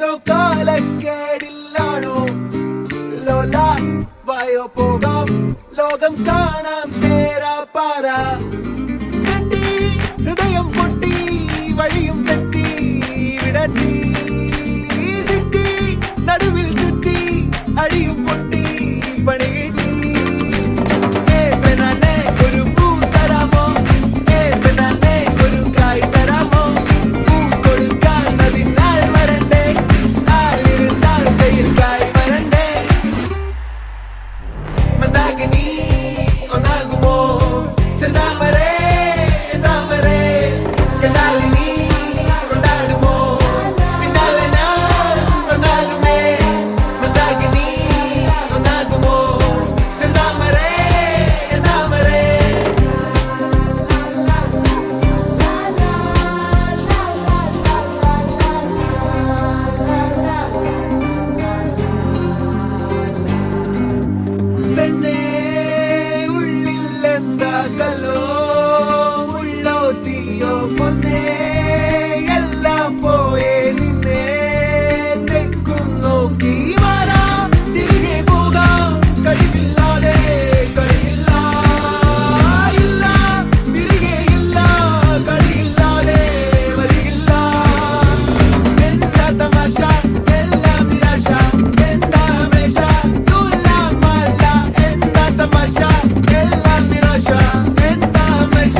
ഏതോ കാലക്കേടില്ലാണോ ലോല വായോ പോകാം ലോകം കാണാം തേരാ പാറ കെട്ടി ഹൃദയം പൊട്ടി വഴിയും തെറ്റി വിടത്തി സിറ്റി നടുവിൽ ചുറ്റി അടിയും പൊട്ടി പണി കിട്ടി ഒരു പൂ തരാമോ ഒരു കായ് തരാമോ പൂ കൊടുക്കാൻ അതിനാൾ വരണ്ടേ ആളിരുന്നാൽ കയ്യിൽ കായ് വരണ്ടേ മന്ദാകിനി ഒന്നാകുമോ ചെന്താമരേ താമരേ കണ്ടാലിനി കൊണ്ടാടുമോ പിന്നാലെ ഞാൻ വന്നാലുമേ മന്ദാകിനി ഒന്നാകുമോ ചെന്താമരേ താമരേ പെണ്ണേ ഉള്ളിൽ എന്താ കല്ലോ ഉള്ളോ തീയോ പൊന്നേ എല്ലാം പോയേ നിന്നെ തെക്കും നോക്കി മാറാ തിരികെ പോകാം കഴിവില്ലാതെ കഴിയില്ല ഇല്ല തിരികെ ഇല്ല കഴിയില്ലാതെ വരികില്ല എന്താ തമാശ എല്ലാം നിരാശ എന്താ ഹമേശ തുല്ലാം മല്ല എന്താ തമാശ എല്ലാം നിരാശ എന്താ ഹമേശ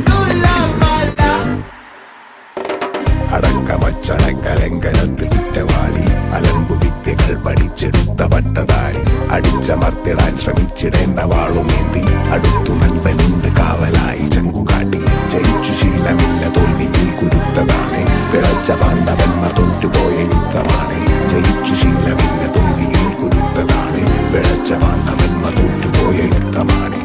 തുല്ലാം മല്ല അടക്കമച്ചടക്കലങ്കനത്തിൽ കുറ്റവാളി അലമ്പു വിദ്യകൾ പഠിച്ചെടുത്ത പട്ടതാരി അടിച്ചമർത്തിടാൻ ശ്രമിച്ചിടേണ്ട വാളുമേന്തി അടുത്തു നൻപനുണ്ട് കാവലായി ചങ്കുകാട്ടി ജയിച്ചു ശീലമില്ല തോൽവിയിൽ കുരുത്തതാണ് പിഴച്ച പാണ്ഡവന്മാർ തോറ്റുപോയ യുദ്ധമാണ് ജയിച്ചു ശീലമില്ല തോൽവിയിൽ കുരുത്തതാണ് പിഴച്ച പാണ്ഡവന്മാർ തോറ്റുപോയ യുദ്ധമാണ്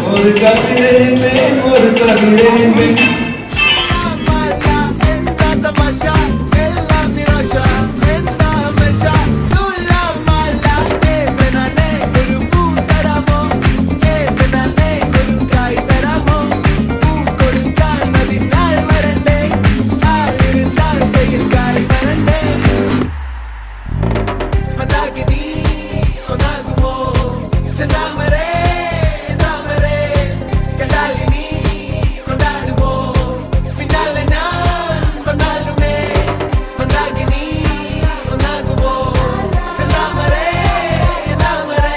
ஒரு கவிதை ஒரு கவிதை എന്താ തമാശ എല്ലാം നിരാശ എന്താ ഹമേശ തുല്ലാം മല്ല പെണ്ണേ ഒരു പൂ തരാമോ പെണ്ണേ ഒരു കായ് തരാമോ പൂ കൊടുക്കാൻ അതിനാൾ വരണ്ടേ ആളിരുന്നാൽ കയ്യിൽ കായ് വരണ്ടേ മന്ദാകിനി ഒന്നാകുമോ ചെന്താമരേ താമരേ കണ്ടാലിനി കൊണ്ടാടുമോ പിന്നാലെ ഞാൻ വന്നാലുമേ മന്ദാകിനി ഒന്നാകുമോ ചെന്താമരേ താമരേ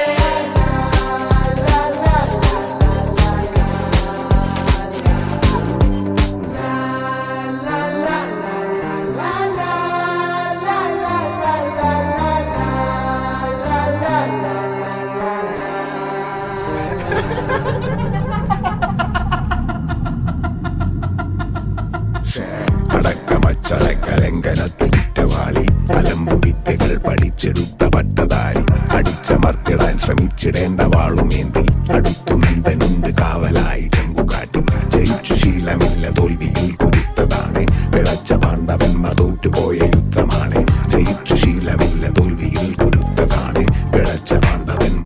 അടക്കമച്ചടക്കലങ്കനത്തിൽ കുറ്റവാളി അലമ്പു വിദ്യകൾ പഠിച്ചെടുത്ത പട്ടതാരി അടിച്ചമർത്തിടാൻ ശ്രമിച്ചിടേണ്ട വാളുമേന്തി അടുത്തു നൻപനുണ്ട് കാവലായി ചങ്കുകാട്ടി ജയിച്ചു ശീലമില്ല തോൽവിയിൽ കുരുത്തതാണ് പിഴച്ച പാണ്ഡവന്മാർ തോറ്റുപോയ യുദ്ധം